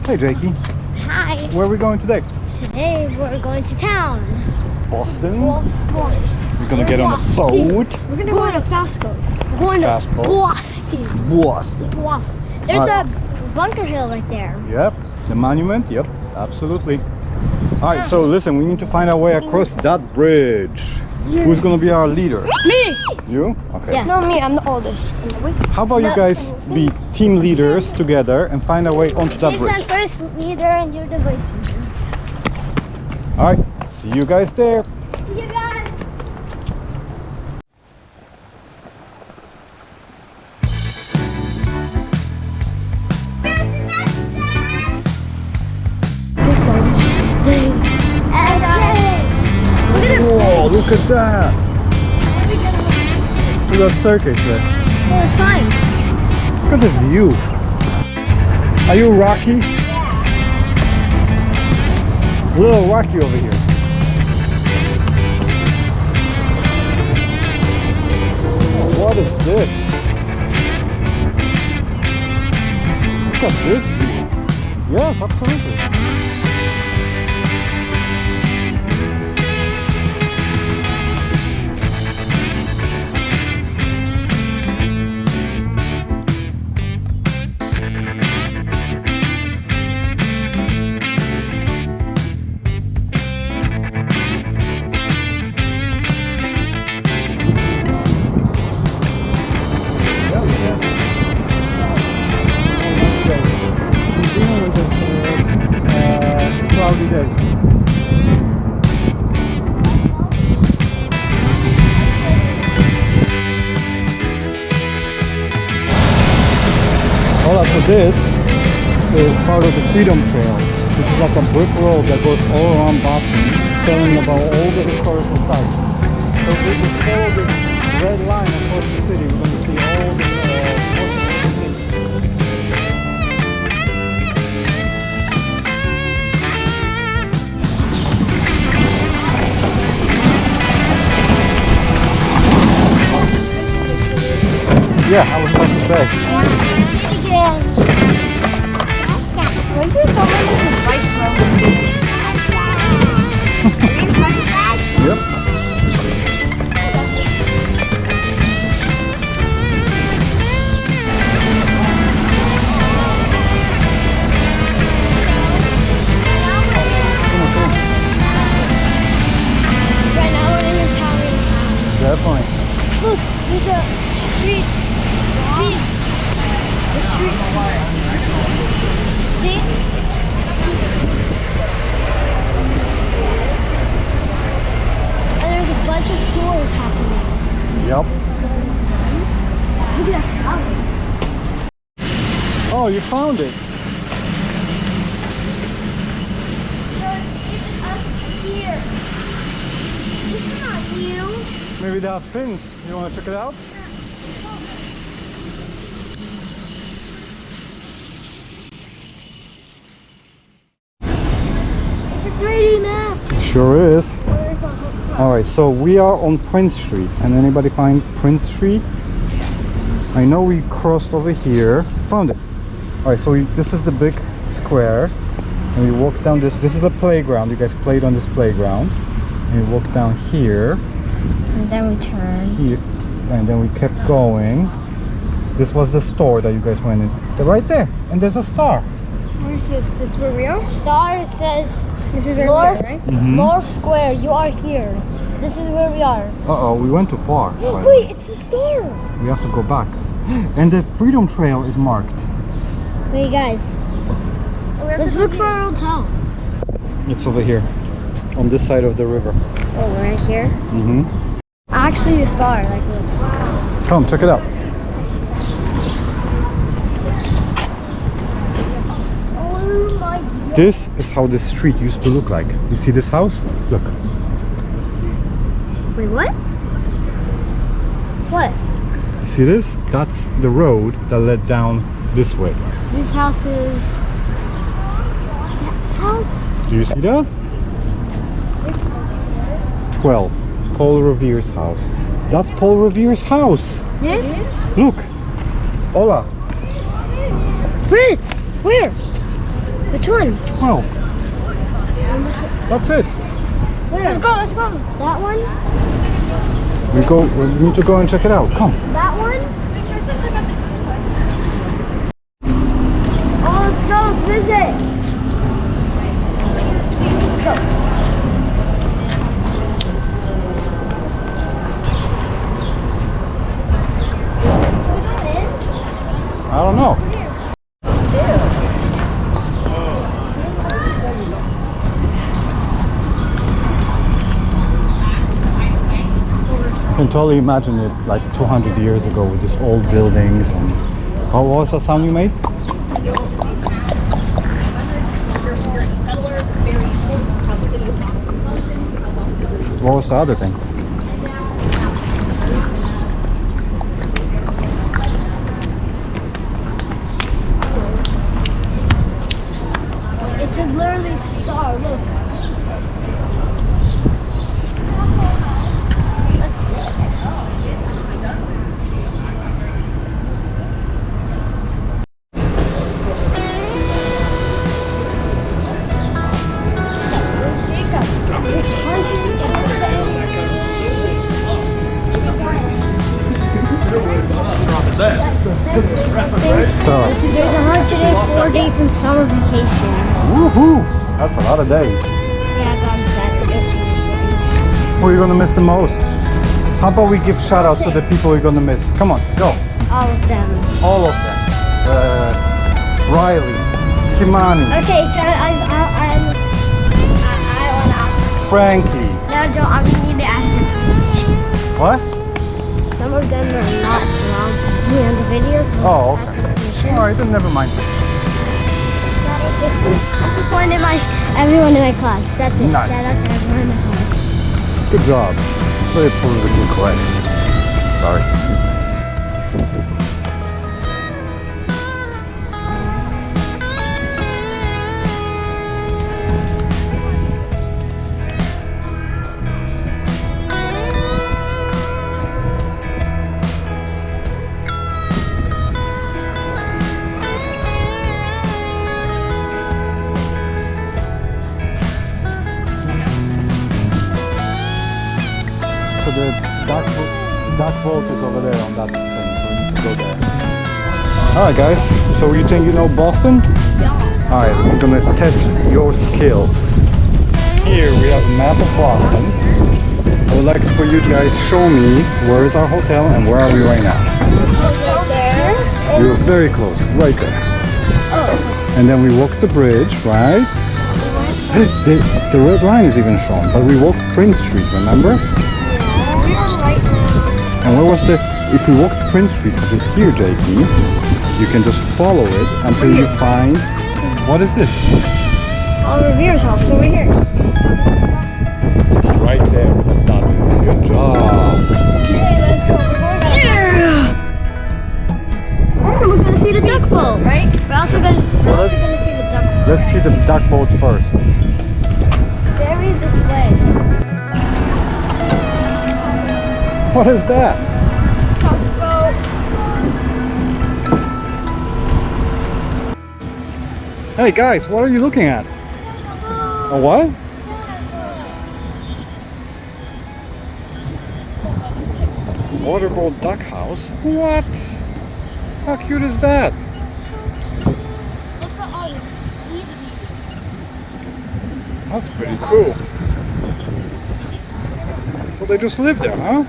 Hey Jakey, Hi. where are we going today? Today we're going to town. Boston. Boston. We're gonna get on a boat. We're gonna go on a fast boat. We're going Fast to boat. Boston. Boston. Boston. There's Alright. a bunker hill right there. Yep, the monument. Yep, absolutely. All right, so listen, we need to find our way across that bridge. Who's gonna be our leader? Me. You? Okay. Yeah. No, me. I'm the oldest. How about you guys be team leaders together and find our way onto that He's bridge? the first leader and you're the vice leader. All right, see you guys there. See you guys. Whoa, look at that. Look at that staircase there. Well, it's fine. Look at the view. Are you Rocky? Little Rocky over here. Oh, what is this? Look at this view. Yes, absolutely. Cloudy day. Hold up, so this is part of the Freedom Trail, which is like a brick road that goes all around Boston, telling about all the historical sites. So if we just follow this red line across the city, we're going to see all the yeah, I was about to say. Where's your phone with the white phone? Are you pressing that? Yep. Right now we're in the Italian town. Definitely. Look, there's a street feast. The street feast. See? And there's a bunch of tours happening. Yep. Look at that flower. Oh, you found it. So it's us here. This is not new. Maybe they have pins. You want to check it out? It's a 3D map. Sure is. Where's the hotel? All right, so we are on Prince Street. Can anybody find Prince Street? I know we crossed over here. Found it. All right, so this is the big square, and we walk down this. This is the playground. You guys played on this playground. And we walk down here. And then we turn. Here, and then we kept going. This was the store that you guys went in. They're right there, and there's a star. Where's this? This is where we are? Star says This is where North, we are, right? North Square. You are here. This is where we are. Uh-oh, we went too far. Wait, it's a star. We have to go back. And the Freedom Trail is marked. Wait, guys. Let's look for our hotel. It's over here, on this side of the river. Oh, right here. Mm-hmm. Actually, a star. Like, look. Come, check it out. Oh my God. This is how the street used to look like. You see this house? Look. Wait, what? What? You see this? That's the road that led down this way. This house is. That house? Do you see that? 12. Paul Revere's house. That's Paul Revere's house. This? Look. Hola. Chris, where? Which one? Well, that's it. Where? Let's go. That one? We need to go and check it out. Come. That one? Oh, let's go. Let's visit. Let's go. I don't know. I can totally imagine it like 200 years ago with these old buildings. And what was the sound you made? What was the other thing? It's a literally star. Look. Tell us. There's 104 days in summer vacation. Woohoo! That's a lot of days. Yeah, I got Saturday. Who are you gonna miss the most? How about we give shout outs to the people you're gonna miss? Come on, go. All of them. All of them. Riley, Kimani, Okay, so I want to ask. Frankie. No, I need to ask them. What? Some of them are not allowed to be on the video, so Oh, ask okay. them permission. Alright, then never mind. I just wanted everyone in my class. That's it. Nice. Shout out to everyone in my class. Good job. Very politically correct. Sorry. So the duck vault is over there on that thing, so we need to go there. Alright guys, so you think you know Boston? Yeah. Alright, we're gonna test your skills. Here we have a map of Boston. I would like for you guys to show me where is our hotel and where are we right now. Over there. You're very close, right there. Oh. And then we walk the bridge, right? The red line is even shown, but we walked Prince Street, remember? And where was the, if we walk Prince Street, which is here, JP, you can just follow it until you find, what is this? Oh, Revere's house, so we're here. Right there, the ducks. Good job. Okay, let's go. We're going Yeah. We're gonna see the duck boat, right? We're also gonna see the duck boat. Let's see the duck boat first. Very this way. What is that? Hey guys, what are you looking at? A what? Waterboat duck house? What? How cute is that? Look at all the seaweed. That's pretty cool. So they just live there, huh?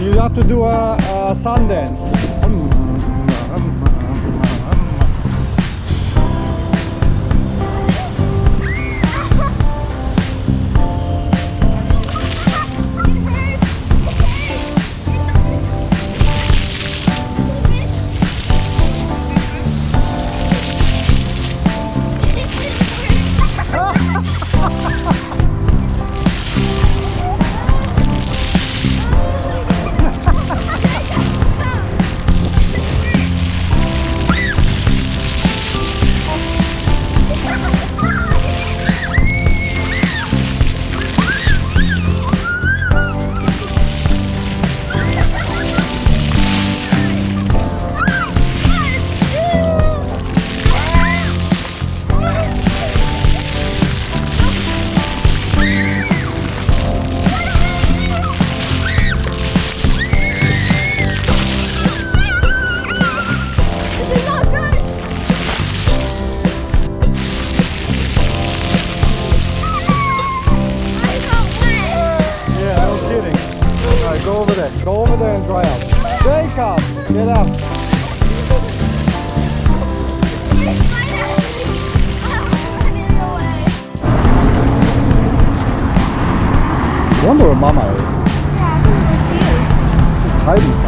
You have to do a sun dance. over there and dry out. Jacob, get up. I wonder where Mama is. She's hiding.